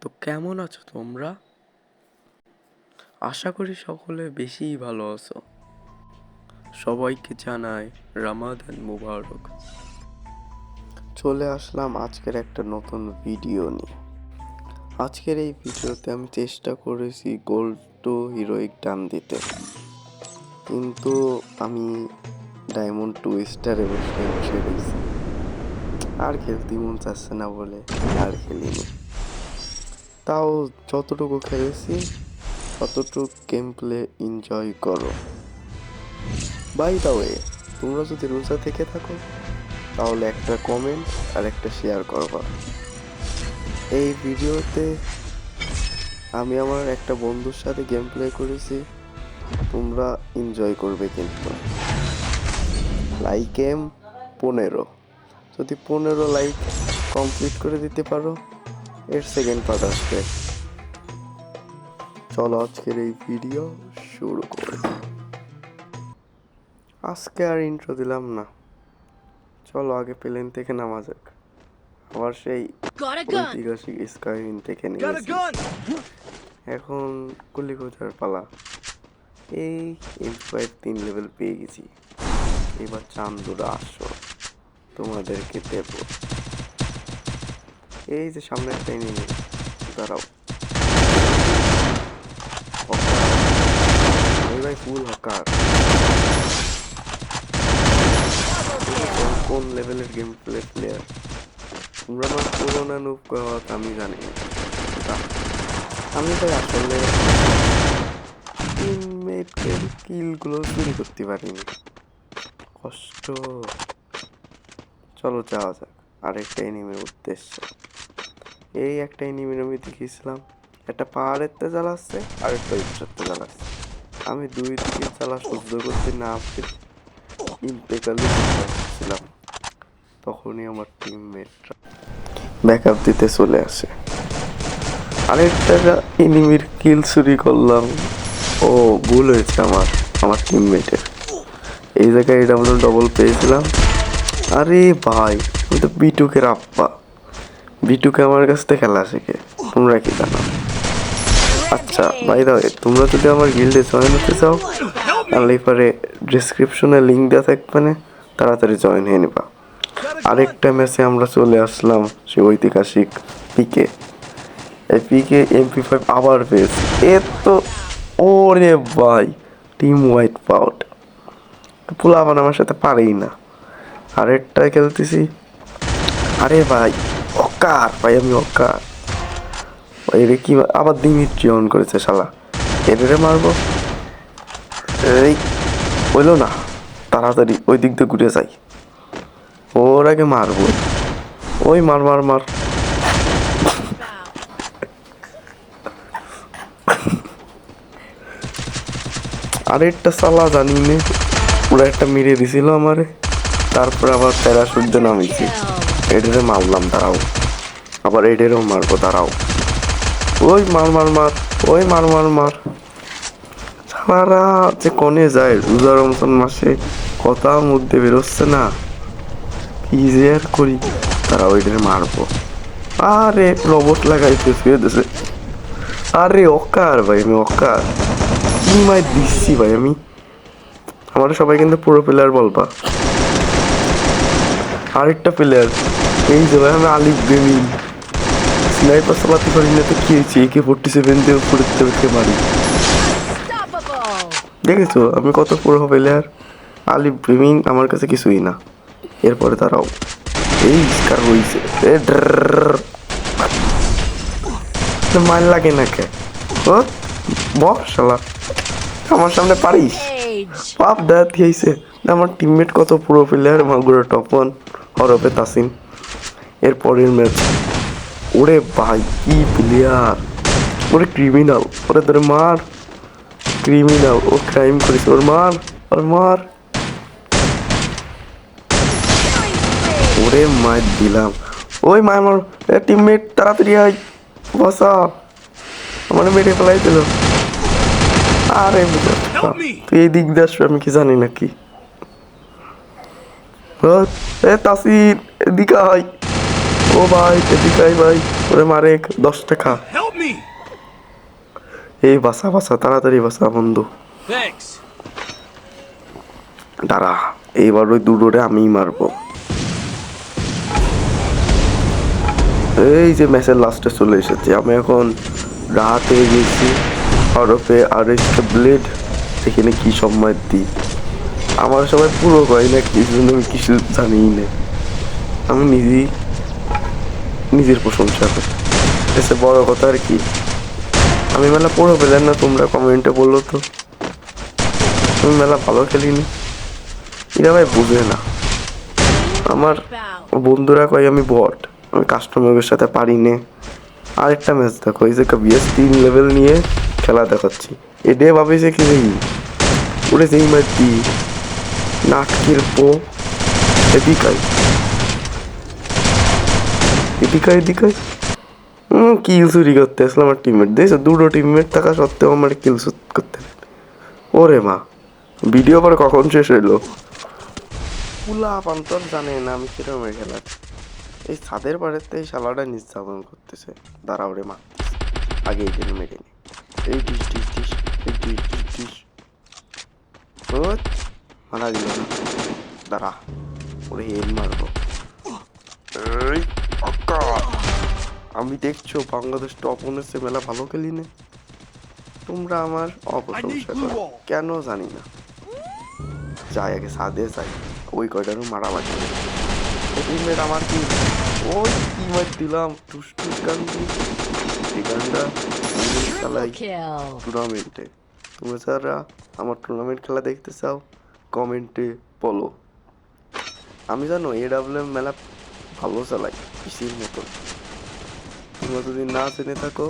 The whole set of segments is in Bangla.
তো কেমন আছো তোমরা? আশা করি সকলে বেশিই ভালো আছো। সবাইকে জানাই রামাদান মুবারক। চলে আসলাম আজকের একটা নতুন ভিডিও নিয়ে। আজকের এই ভিডিওতে আমি চেষ্টা করেছি গোল্ড টু হিরোইক ডান দিতে, কিন্তু আমি ডায়মন্ড 2 স্টারে বসে রয়েছি। আর খেলতে মন চাচ্ছে না বলে আর খেলিনি। তাও যতটুকু খেলেছি ততটুকু গেম প্লে এনজয় করো। বাই দ্য ওয়ে, তোমরা যদি রোজা থেকে থাকো তাহলে একটা কমেন্ট আর একটা শেয়ার করবা। এই ভিডিওতে আমি আমার একটা বন্ধুর সাথে গেম প্লে করেছি, তোমরা এনজয় করবে। কিন্তু লাইক 15, যদি 15 লাইক কমপ্লিট করে দিতে পারো এর সেকেন্ড পার্ট আসবে। চলো আজকের এই ভিডিও শুরু করি। আজকে আর ইন্ট্রো দিলাম না, চলো আগে প্লেন থেকে নামা যাক। আবার সেই ঐতিহাসিক স্কাইউইন থেকে নেমেছি। এখন গুলি খোঁজার পালা। এই M5 3 লেভেল পেয়ে গেছি। এবার চান্দুরা আসো, তোমাদেরকে দেব। এই যে সামনে একটা এনিমি, দাঁড়াও। ওই ভাই ফুল হকার। কোন লেভেলের গেম প্লেয়ার তোমরা? আমার পুরোনো নুব আমি জানি না। আমি তাই আসলে টিমমেটের কিলগুলো চুরি করতে পারিনি, কষ্ট। চলো যাওয়া যাক আরেকটা এনিমির উদ্দেশ্যে। এই একটা এনিমির আমি দেখিয়েছিলাম, একটা পাহাড়ের তে জ্বালাচ্ছে আর একটা ইচ্ছাতে জ্বালাচ্ছে। আমি দুই দিকে জ্বালা সহ্য করতে না পেরে ইম্পেকালি ছিলাম। তখনই আমার টিমমেটরা ব্যাকআপ দিতে চলে আসে। আরেকটা এনিমির কিল চুরি করলাম। ও ভুল হয়েছে আমার টিমমেটের। এই জায়গায় ডবল পেয়েছিলাম। আরে ভাই, আমি তো বিটুকের আপ্পা। বিটুকে আমার কাছ থেকে খেলা শেখে, তোমরা কি জানো? আচ্ছা ভাই দা, তোমরা যদি আমার গিল্ডে জয়েন হতে চাও তাহলে এবারে ডিসক্রিপশনে লিঙ্ক দেওয়া থাকবে না, তাড়াতাড়ি জয়েন হয়ে নেবা। আরেকটা ম্যাচে আমরা চলে আসলাম সে ঐতিহাসিক পিকে। এই পিকে MP5 আবার পেয়েছি। এ তো ওরে ভাই, টিম হোয়াইট পাউট। পোলাপান আমার সাথে পারেই না। আরেকটা খেলতেছি। আরে ভাই অকার, ভাই আমি অকার। এর কি আবার দিমিত্রি অন করেছে শালা, এদের মারবো। এই বললো না, তাড়াতাড়ি ওই দিক দিয়ে ঘুরে যাই, ওর আগে মারবো। ওই মার মার মার। আরেকটা শালা জানি নে, ওরা একটা মেরে দিছিল আমারে, তারপর আবার প্যারাশুট দিয়ে নামিয়েছি। এডেরে মারলাম, দাঁড়াও। আবার এডেরও মারবো, দাঁড়াও। ওই মার মার মার, ওই মার মার মার। সারা যে কনে যায় রোজা রমজান মাসে, কথা মধ্যে বেরোচ্ছে না, কি যে আর করি। তারা ওইটারে মারবো। আরে রোবট লাগাইতে শুয়ে দিছে। আরে অকার ভাই, আমি অকার। কি মাই দিচ্ছি ভাই আমি। আমার সবাই কিন্তু পুরো প্লেয়ার বলবা। আরেকটা প্লেয়ার, এই যে ভাই আমি আলিফ গেমিং। স্নাইপার চালাতে পারি না তো কি হয়েছে, AK-47 দিয়ে উপরের থেকে মারি। দেখেছো আমি কত পুরো প্লেয়ার। আলিফ গেমিং আমার কাছে কিছুই না। এরপরে তারাও এই স্কার হয়েছে। মার লাগে না কে? ও বসালা, আমার সামনে পারিস? পাপ দাঁত খেয়েছে। আমার টিমমেট কত পুরো প্লেয়ার, মাগুরা টপ 1 হরফে তাসিম। এরপরের ম্যাচ, ওরে ভাই কি প্লেয়ার, ওরে ক্রিমিনাল, ওরে ধরে মার। ক্রিমিনাল, ও ক্রাইম করেছে, ওর মার, ওর মার। ওরে মার দিলাম। ওই মার মার, টিমমেট তাড়াতাড়ি আয়, বসা। আমার মেরে ফেলাই দিল। আরে তুই এই দিক দিয়ে আসবে আমি কি জানি নাকি? তাসির এদিকে আয়। ও ভাই এদিকে আয় ভাই, ওরে মারে 10 টাকা। Help me! এই বাসা বাসা, তাড়াতাড়ি বাসা বন্ধু। Thanks. দাঁড়া, এইবার ওই দুটোরে আমিই মারবো। এই যে ম্যাচের লাস্টে চলে এসেছি আমি এখন। রাতে গেছি হরফে আর একটা ব্লেড, এখানে কি সম্মান দিই। আমার সবাই পুরো কয় না, কিছু আমি কিছু জানিই না। আমি নিজেই নিজের প্রশংসা করি। এসে বড় কথা আর কি, আমি মেলা পুরো পেলেন না, তোমরা কমেন্টে বললো তো তুমি মেলা ভালো খেলিনি। এরা ভাই বুঝে না। আমার বন্ধুরা কয় আমি বট, আমি কাস্টমারের সাথে পারি নে। আরেকটা ম্যাচ দেখো, এই যে বিএস 3 লেভেল নিয়ে খেলা দেখাচ্ছি, এডে ভাবিছে কি নেই ওরে যেই ম্যাচ দি নাটকের পো। এদিকাই এদিকাই এদিকাই কিল চুরি করতে আসলে আমার টিমমেট দেখছো, দুটো টিমমেট থাকা সত্ত্বেও আমার কিল করতে। ওরে মা, ভিডিও পরে কখন শেষ হইলো। পুলা পান্তর জানে না আমি কিরকম খেলা। এই ছাদের পাড়েতে এই শালাটা নির্যাতন করতেছে। দাঁড়াও রে মারতেছে, আগে এই দিন মেরে নি। এই ডিস ডিস ডিস, এই ডিস ডিস ডিস। ও মারা দিল না, দাঁড়া ওরে হেল মারবো। এই আক্কা, আমি দেখছো বাংলাদেশ টপ অনেছে মেলা ভালো খেলি না, তোমরা আমার অপ্রশংসা করো কেন জানি না। যাই আগে ছাদে যাই, ওই কয়টারও মারা বাকি। টিমমেট আমার কি, ওই কি মার দিলাম টুস টুস গান দিয়ে। এই গানটা আমি চালাই টুর্নামেন্টে। তুমি যারা আমার টুর্নামেন্ট খেলা দেখতে চাও কমেন্টে বলো। আমি জানো AWM মেলা ভালো চালাই পিসির মতো। তোমরা যদি না জেনে থাকো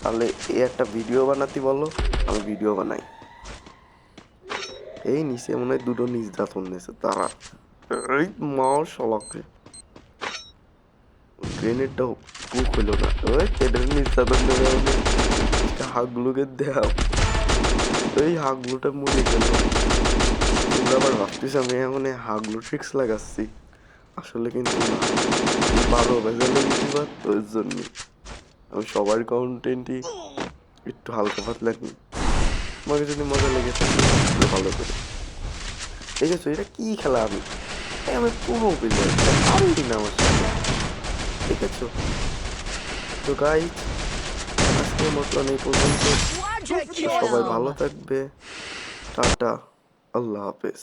তাহলে এই একটা ভিডিও বানাতে বলো, আমি ভিডিও বানাই। এই নিচে মনে হয় দুটো নির্যাতন নিয়েছে তারা। এই মাও শলাকে গ্রেনেডটাও বুক হইলো না। ওই এদের নির্যাতন দেবে হাগগুলোকে দেও, এই হাগগুলোটা মরে গেল। তোমরা আবার ভাবতেছ আমি এখন এই হাগগুলো ট্রিক্স লাগাচ্ছি, আসলে কিন্তু না, ভালো ভেজালে ইউটিউবার তো এর জন্য আমি সবার কন্টেন্টই একটু হালকা পাতলা নিই। আমাকে যদি মজা লেগে থাকে ভালো করে। ঠিক আছে, এটা কি খেলা আমি, আমি পুরো প্লেয়ার পারি না আমার সাথে। ঠিক আছে তো গাইস, আজকের মতন এই পর্যন্ত। সবাই ভালো থাকবে, টাটা, আল্লাহ হাফেজ।